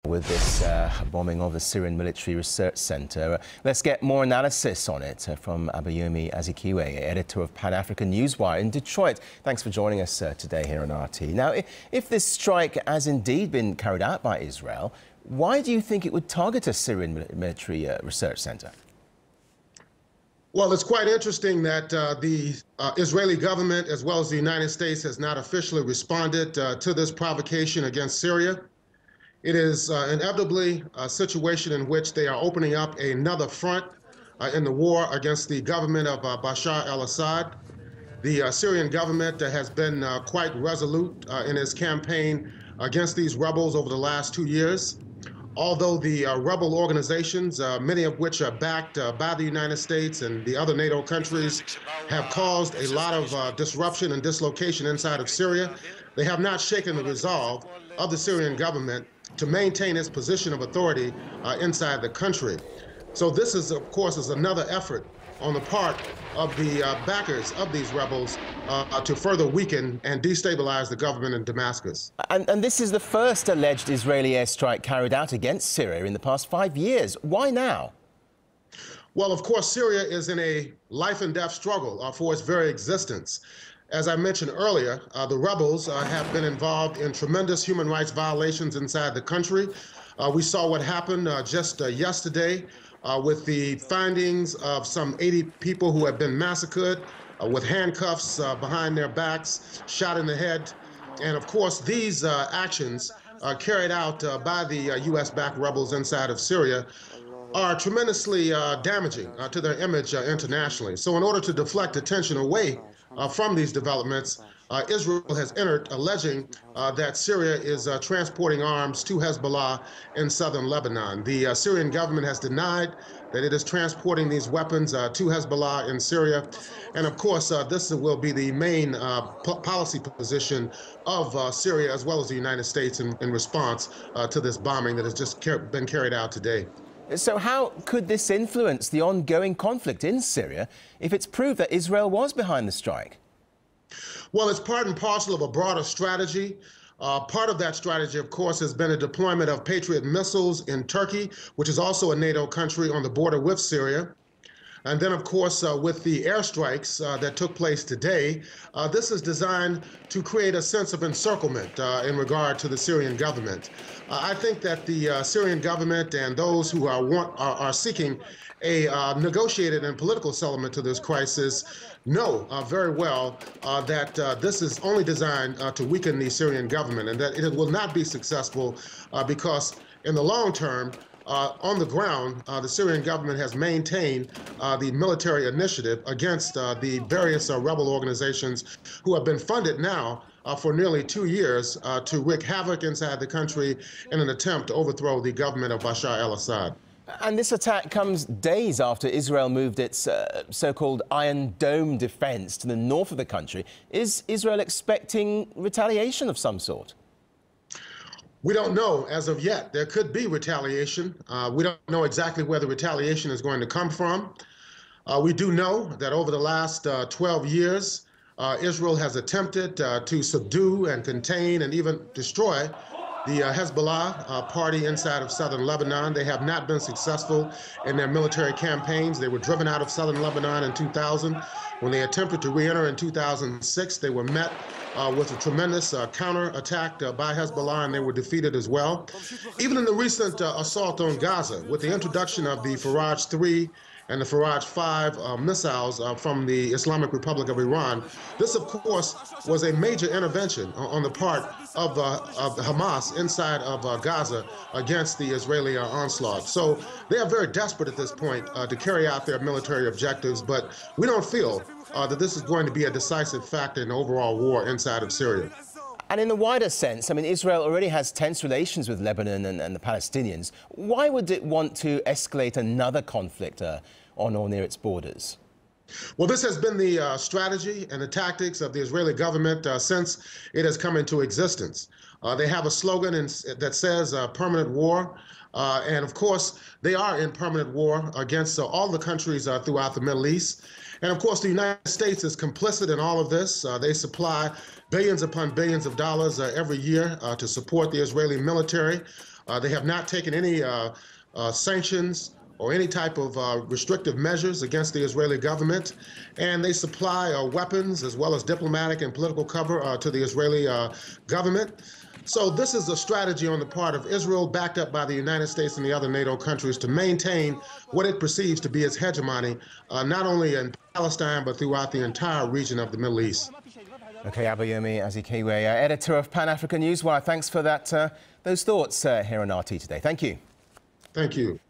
With this bombing of the Syrian Military Research Center. Let's get more analysis on it from Abayomi Azikiwe, editor of Pan-African Newswire in Detroit. Thanks for joining us today here on RT. Now, if this strike has indeed been carried out by Israel, why do you think it would target a Syrian military research center? Well, it's quite interesting that the Israeli government, as well as the United States, has not officially responded to this provocation against Syria. It is inevitably a situation in which they are opening up another front in the war against the government of Bashar al-Assad. The Syrian government has been quite resolute in its campaign against these rebels over the last 2 years. Although the rebel organizations, many of which are backed by the United States and the other NATO countries, have caused a lot of disruption and dislocation inside of Syria, they have not shaken the resolve of the Syrian government to maintain its position of authority inside the country. So this is, of course, another effort on the part of the backers of these rebels to further weaken and destabilize the government in Damascus. And this is the first alleged Israeli airstrike carried out against Syria in the past 5 years. Why now? Well, of course, Syria is in a life and death struggle for its very existence. As I mentioned earlier, the rebels have been involved in tremendous human rights violations inside the country. We saw what happened just yesterday with the findings of some 80 people who have been massacred with handcuffs behind their backs, shot in the head. And of course, these actions carried out by the U.S.-backed rebels inside of Syria are tremendously damaging to their image internationally. So in order to deflect attention away from these developments, Israel has entered alleging that Syria is transporting arms to Hezbollah in southern Lebanon. The Syrian government has denied that it is transporting these weapons to Hezbollah in Syria. And of course, this will be the main policy position of Syria as well as the United States in response to this bombing that has just been carried out today. So how could this influence the ongoing conflict in Syria if it's proved that Israel was behind the strike? Well, it's part and parcel of a broader strategy. Part of that strategy, of course, has been a deployment of Patriot missiles in Turkey, which is also a NATO country on the border with Syria. And then, of course, with the airstrikes that took place today, this is designed to create a sense of encirclement in regard to the Syrian government. I think that the Syrian government and those who are seeking a negotiated and political settlement to this crisis know very well that this is only designed to weaken the Syrian government, and that it will not be successful because in the long term, on the ground, the Syrian government has maintained the military initiative against the various rebel organizations who have been funded now for nearly 2 years to wreak havoc inside the country in an attempt to overthrow the government of Bashar al-Assad. And this attack comes days after Israel moved its so-called Iron Dome defense to the north of the country. Is Israel expecting retaliation of some sort? We don't know as of yet. There could be retaliation. We don't know exactly where the retaliation is going to come from. We do know that over the last 12 years, Israel has attempted to subdue and contain and even destroy the Hezbollah party inside of southern Lebanon. They have not been successful in their military campaigns. They were driven out of southern Lebanon in 2000. When they attempted to re-enter in 2006, they were met with a tremendous counterattack by Hezbollah, and they were defeated as well. Even in the recent assault on Gaza, with the introduction of the Faraj 3 and the Faraj 5 missiles from the Islamic Republic of Iran, this, of course, was a major intervention on the part of Hamas inside of Gaza against the Israeli onslaught. So they are very desperate at this point to carry out their military objectives, but we don't feel that this is going to be a decisive factor in the overall war inside of Syria. And in the wider sense, I mean, Israel already has tense relations with Lebanon and the Palestinians. Why would it want to escalate another conflict on or near its borders? Well, this has been the strategy and the tactics of the Israeli government since it has come into existence. They have a slogan that says permanent war. And of course, they are in permanent war against all the countries throughout the Middle East. And of course, the United States is complicit in all of this. They supply billions upon billions of dollars every year to support the Israeli military. They have not taken any sanctions or any type of restrictive measures against the Israeli government, and they supply weapons as well as diplomatic and political cover to the Israeli government. So this is a strategy on the part of Israel, backed up by the United States and the other NATO countries, to maintain what it perceives to be its hegemony, not only in Palestine, but throughout the entire region of the Middle East. Okay, Abayomi Azikiwe, editor of Pan-African Newswire. Thanks for those thoughts here on RT today. Thank you. Thank you.